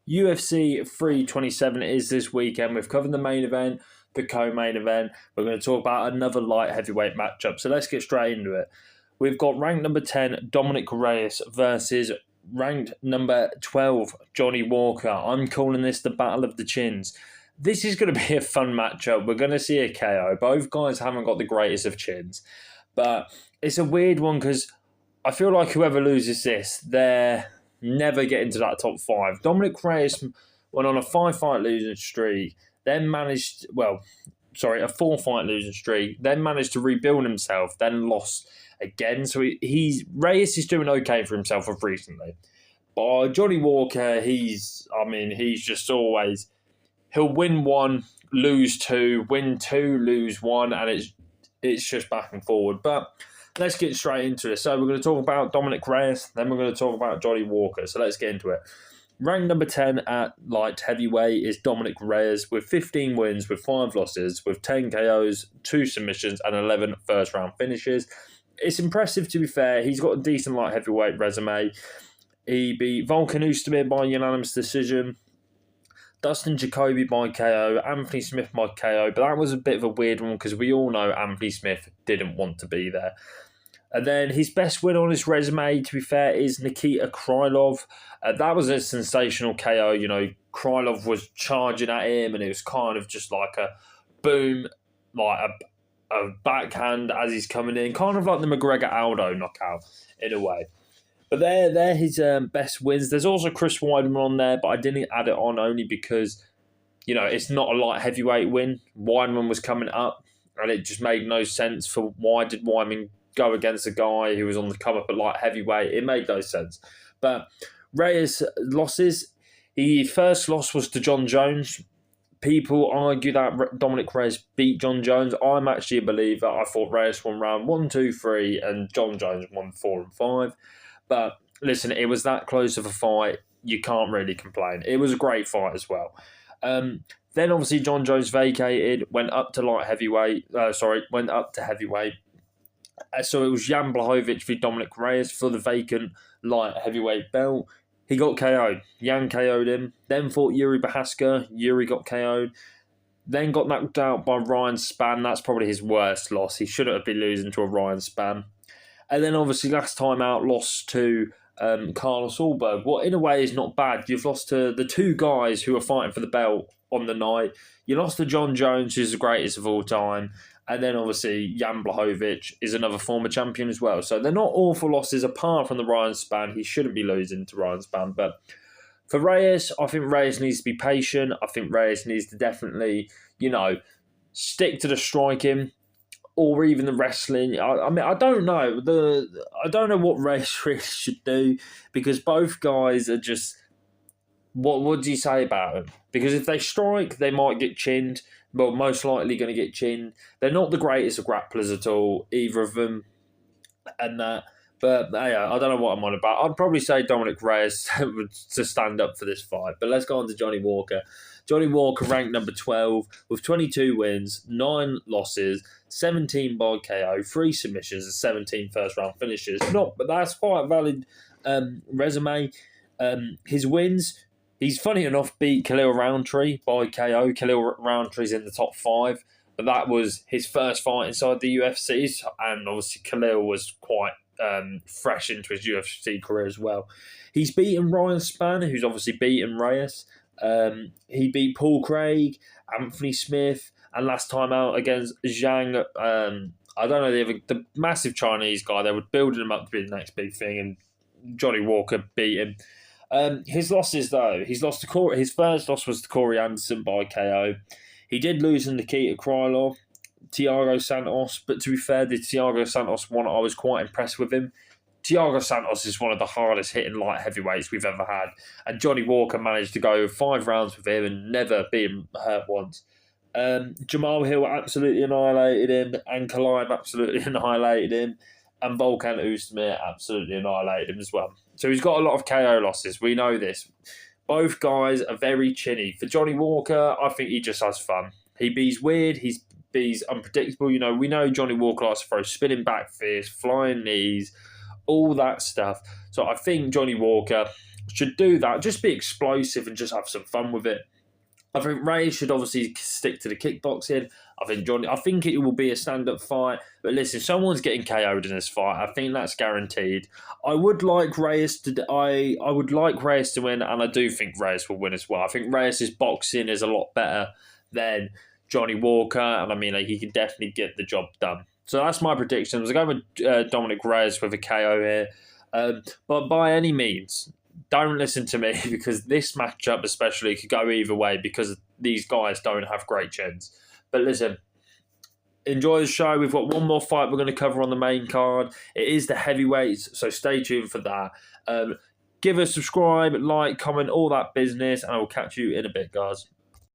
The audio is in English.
UFC 327 is this weekend. We've covered the main event, the co-main event. We're going to talk about another light heavyweight matchup. So let's get straight into it. We've got ranked number 10, Dominick Reyes versus ranked number 12, Johnny Walker. I'm calling this the Battle of the Chins. This is going to be a fun matchup. We're going to see a KO. Both guys haven't got the greatest of chins. But it's a weird one because I feel like whoever loses this, they're never getting to that top five. Dominick Reyes went on a 5-fight losing streak, then managed, a 4-fight losing streak, then managed to rebuild himself, then lost again. So Reyes is doing okay for himself of recently. But Johnny Walker, he's just always, he'll win one, lose two, win two, lose one, and it's just back and forward. But let's get straight into it. So we're going to talk about Dominick Reyes, then we're going to talk about Johnny Walker. So let's get into it. Ranked number 10 at light heavyweight is Dominick Reyes with 15 wins, with 5 losses, with 10 KOs, 2 submissions, and 11 first-round finishes. It's impressive, to be fair. He's got a decent light heavyweight resume. He beat Volkan Oezdemir by unanimous decision, Dustin Jacoby by KO, Anthony Smith by KO, but that was a bit of a weird one because we all know Anthony Smith didn't want to be there. And then his best win on his resume, to be fair, is Nikita Krylov. That was a sensational KO. You know, Krylov was charging at him and it was kind of just like a boom, like a backhand as he's coming in, kind of like the McGregor-Aldo knockout in a way. But they're his best wins. There's also Chris Weidman on there, but I didn't add it on only because, you know, it's not a light heavyweight win. Weidman was coming up and it just made no sense for why did Weidman go against a guy who was on the come up at light heavyweight. It made no sense. But Reyes' losses, his first loss was to John Jones. People argue that Dominick Reyes beat John Jones. I'm actually a believer. I thought Reyes won round 1, 2, 3, and John Jones won 4 and 5. But listen, it was that close of a fight. You can't really complain. It was a great fight as well. Then obviously John Jones vacated, went up to heavyweight. So it was Jan Blachowicz v Dominick Reyes for the vacant light heavyweight belt. He got KO'd. Jan KO'd him. Then fought Yuri Prochazka. Yuri got KO'd. Then got knocked out by Ryan Spann. That's probably his worst loss. He shouldn't have been losing to a Ryan Spann. And then obviously last time out lost to Carlos Ulberg. What in a way is not bad. You've lost to the 2 guys who are fighting for the belt on the night. You lost to John Jones, who's the greatest of all time. And then obviously Jan Blachowicz is another former champion as well. So they're not awful losses apart from the Ryan Spann. He shouldn't be losing to Ryan Spann. But for Reyes, I think Reyes needs to be patient. I think Reyes needs to definitely, stick to the striking or even the wrestling. I don't know. I don't know what Reyes really should do because both guys are just... What do you say about them? Because if they strike, they might get chinned. Well, most likely going to get chinned. They're not the greatest of grapplers at all, either of them. And that. But yeah, I don't know what I'm on about. I'd probably say Dominick Reyes to stand up for this fight. But let's go on to Johnny Walker. Johnny Walker ranked number 12 with 22 wins, 9 losses, 17 by KO, 3 submissions, and 17 first-round finishes. But that's quite a valid resume. His wins... He's, funny enough, beat Khalil Roundtree by KO. Khalil Roundtree's in the top 5. But that was his first fight inside the UFC. And obviously Khalil was quite fresh into his UFC career as well. He's beaten Ryan Spann, who's obviously beaten Reyes. He beat Paul Craig, Anthony Smith, and last time out against Zhang. I don't know, the massive Chinese guy. They were building him up to be the next big thing. And Johnny Walker beat him. His losses, though, his first loss was to Corey Anderson by KO. He did lose to Nikita Krylov, Thiago Santos, but to be fair, the Thiago Santos one, I was quite impressed with him. Thiago Santos is one of the hardest hitting light heavyweights we've ever had, and Johnny Walker managed to go 5 rounds with him and never been hurt once. Jamal Hill absolutely annihilated him, and Kalaib absolutely annihilated him, and Volkan Oezdemir absolutely annihilated him as well. So he's got a lot of KO losses. We know this. Both guys are very chinny. For Johnny Walker, I think he just has fun. He's weird. He's unpredictable. We know Johnny Walker likes to throw spinning back fists, flying knees, all that stuff. So I think Johnny Walker, should do that. Just be explosive and just have some fun with it. I think Reyes should obviously stick to the kickboxing. I think it will be a stand-up fight. But listen, someone's getting KO'd in this fight. I think that's guaranteed. I would like Reyes to. I would like Reyes to win, and I do think Reyes will win as well. I think Reyes' boxing is a lot better than Johnny Walker, and I mean he can definitely get the job done. So that's my predictions. I'm going with Dominick Reyes with a KO here. But by any means, don't listen to me because this matchup especially could go either way because these guys don't have great chins. But listen, enjoy the show. We've got one more fight we're going to cover on the main card. It is the heavyweights, so stay tuned for that. Give us a subscribe, like, comment, all that business, and I will catch you in a bit, guys.